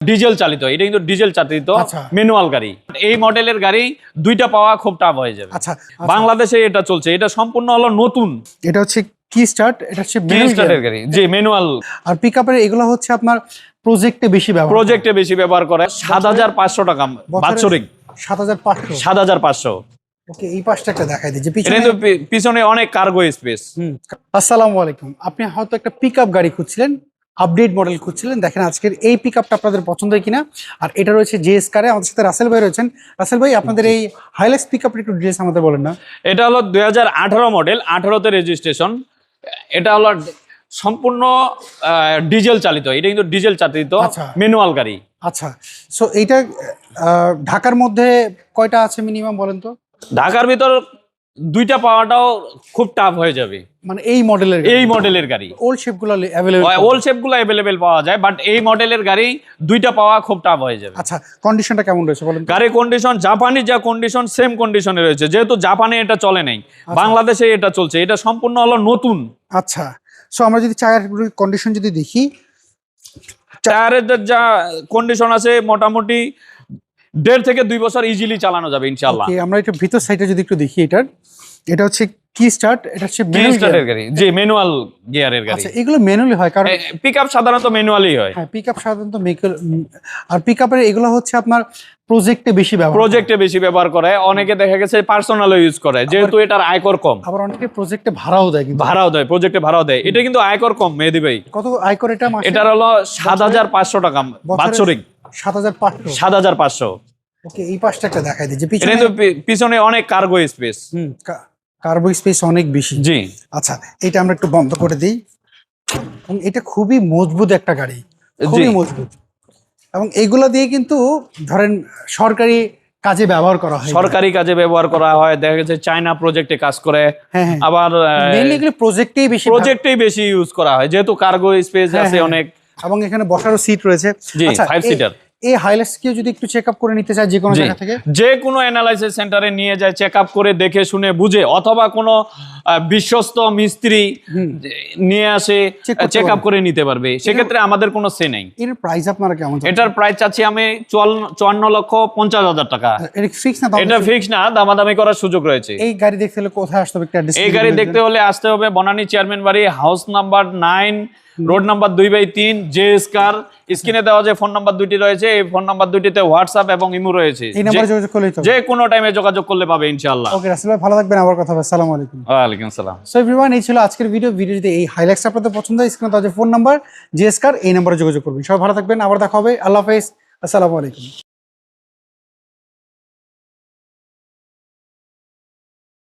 Diesel চালিত, এটা কিন্তু ডিজেল চালিত আচ্ছা। ম্যানুয়াল গাড়ি। এই মডেলের গাড়ি দুইটা পাওয়া খুব টাফ হয়ে যাবে। আচ্ছা, বাংলাদেশে এটা চলছে, এটা সম্পূর্ণ হলো নতুন এটা হচ্ছে কি স্টার্ট, এটা হচ্ছে কি স্টার্টের গাড়ি, জি ম্যানুয়াল। আর পিকআপের এগুলো হচ্ছে আপনার প্রজেক্টে বেশি ব্যবহার, প্রজেক্টে বেশি ব্যবহার করে। ৭৫০০ টাকা বাৎসরিক, ৭৫০০। ৭৫০০। ওকে, এই পাশটা একটা দেখাই দিই যে এটা কিন্তু পিছনে অনেক কার্গো স্পেস। আসসালামু আলাইকুম। আপনি হয়তো একটা পিকআপ গাড়ি খুঁজছিলেন, আপডেট মডেল খুঁজছিলেন। দেখেন আজকের এই পিকআপটা আপনাদের পছন্দ হয় কিনা। আর এটা রয়েছে জেএস কারে, আমাদের সাথে রাসেল ভাই রয়েছেন। রাসেল ভাই, আপনাদের এই হাইলাক্স পিকআপের একটু ডিটেইলস আমাদের বলেন না। এটা হলো ২০১৮ মডেল, 18তে রেজিস্ট্রেশন। এটা হলো সম্পূর্ণ ডিজেল চালিত, এটা কিন্তু ডিজেল চালিত ম্যানুয়াল গাড়ি। আচ্ছা, সো এইটা ঢাকার মধ্যে কয়টা আছে মিনিমাম বলেন তো? ঢাকার ভিতর দুইটা পাওয়াটাও খুব টাফ হয়ে যাবে, মানে এই মডেলের গাড়ি। ওল্ড শেপগুলো अवेलेबल, ওল্ড শেপগুলো अवेलेबल পাওয়া যায়, বাট এই মডেলের গাড়ি দুইটা পাওয়া খুব টাফ হয়ে যাবে। আচ্ছা, কন্ডিশনটা কেমন রয়েছে বলেন? গাড়ির কন্ডিশন জাপানি যা কন্ডিশন সেম কন্ডিশনে রয়েছে, যেহেতু জাপানে এটা চলে নাই, বাংলাদেশে এটা চলছে, এটা সম্পূর্ণ হলো নতুন। আচ্ছা, সো আমরা যদি টায়ার কন্ডিশন যদি দেখি, টায়ারের যা কন্ডিশন আছে মোটামুটি 1.5 থেকে 2 বছর ইজিলি চালানো যাবে ইনশাআল্লাহ। ওকে, আমরা একটু ভিতর সাইডে যদি একটু দেখি, এটা হচ্ছে কি স্টার্ট, এটা হচ্ছে ম্যানুয়াল গাড়ি, জি ম্যানুয়াল গিয়ারের গাড়ি। আচ্ছা, এগুলো ম্যানুয়ালি হয় কারণ পিকআপ সাধারণত ম্যানুয়ালি হয়। হ্যাঁ, পিকআপ সাধারণত আর পিকআপের এগুলো হচ্ছে আপনার প্রজেক্টে বেশি ব্যবহার করে। অনেকে দেখা গেছে পার্সোনাল ইউজ করে, যেহেতু এটার আয়কর কম। আবার অনেকে প্রজেক্টে ভাড়াও দেয়, প্রজেক্টে ভাড়াও দেয়। এটা কিন্তু আয়কর কম মেহেদী ভাই। কত আয়কর এটা? এটার হলো ৭৫০০ টাকা বাৎসরিক। ৭৫০০। ওকে, এই পাশটা একটা দেখাই দিই যে পিছনে অনেক কার্গো স্পেস। কার্গো স্পেস অনেক বেশি, জি। আচ্ছা, এটা আমরা একটু বন্ধ করে দিই। এটা খুবই মজবুত একটা গাড়ি, খুবই মজবুত। এবং এগুলো দিয়ে কিন্তু ধরেন সরকারি কাজে ব্যবহার করা হয়, দেখা গেছে চায়না প্রজেক্টে কাজ করে। আবার মেইনলি এগুলো প্রজেক্টেই বেশি ইউজ করা হয়, যেহেতু কার্গো স্পেস আছে অনেক। এবং এখানে বসারও সিট রয়েছে। আচ্ছা, 5 সিটার। এই হাইলাক্স কে যদি একটু চেক আপ করে নিতে চায় যে কোনো জায়গা থেকে, যে কোনো অ্যানালাইসিস সেন্টারে নিয়ে যায়, চেক আপ করে দেখে শুনে বুঝে, অথবা কোনো বিশ্বস্ত মিস্ত্রি নিয়ে আসে চেক আপ করে নিতে পারবে। সেক্ষেত্রে আমাদের কোনো সে নেই। এর প্রাইস আপনারা কেমন? এটার প্রাইস চাচ্ছি আমি 54,50,000 টাকা। এটা ফিক্স না? এটা ফিক্স না, দামাদামি করার সুযোগ রয়েছে। এই গাড়ি দেখতে হলে কোথায় আসতে হবে? এই গাড়ি দেখতে হলে আসতে হবে বনানী চেয়ারম্যান বাড়ি, হাউস নাম্বার 9, রোড নাম্বার 2/3, জেএস কার। স্ক্রিনে দেওয়া যে ফোন নাম্বার দুটি রয়েছে, এই ফোন নাম্বার দুটিতে হোয়াটসঅ্যাপ এবং ইমো রয়েছে। এই নম্বরে যোগাযোগ করলেই তো, যে কোনো টাইমে যোগাযোগ করলে পাবে ইনশাআল্লাহ। ওকে রাসেল ভাই, ভালো থাকবেন, আবার কথা হবে। আসসালামু আলাইকুম। ওয়া আলাইকুম আসসালাম। সো এভরিওয়ান, এই ছিল আজকের ভিডিও। যদি এই হাইলাক্স আপনাদের পছন্দ হয়, স্ক্রিনে দেওয়া যে ফোন নাম্বার জেএস কার, এই নম্বরে যোগাযোগ করবেন। সবাই ভালো থাকবেন, আবার দেখা হবে। আল্লাহ হাফেজ, আসসালামু আলাইকুম।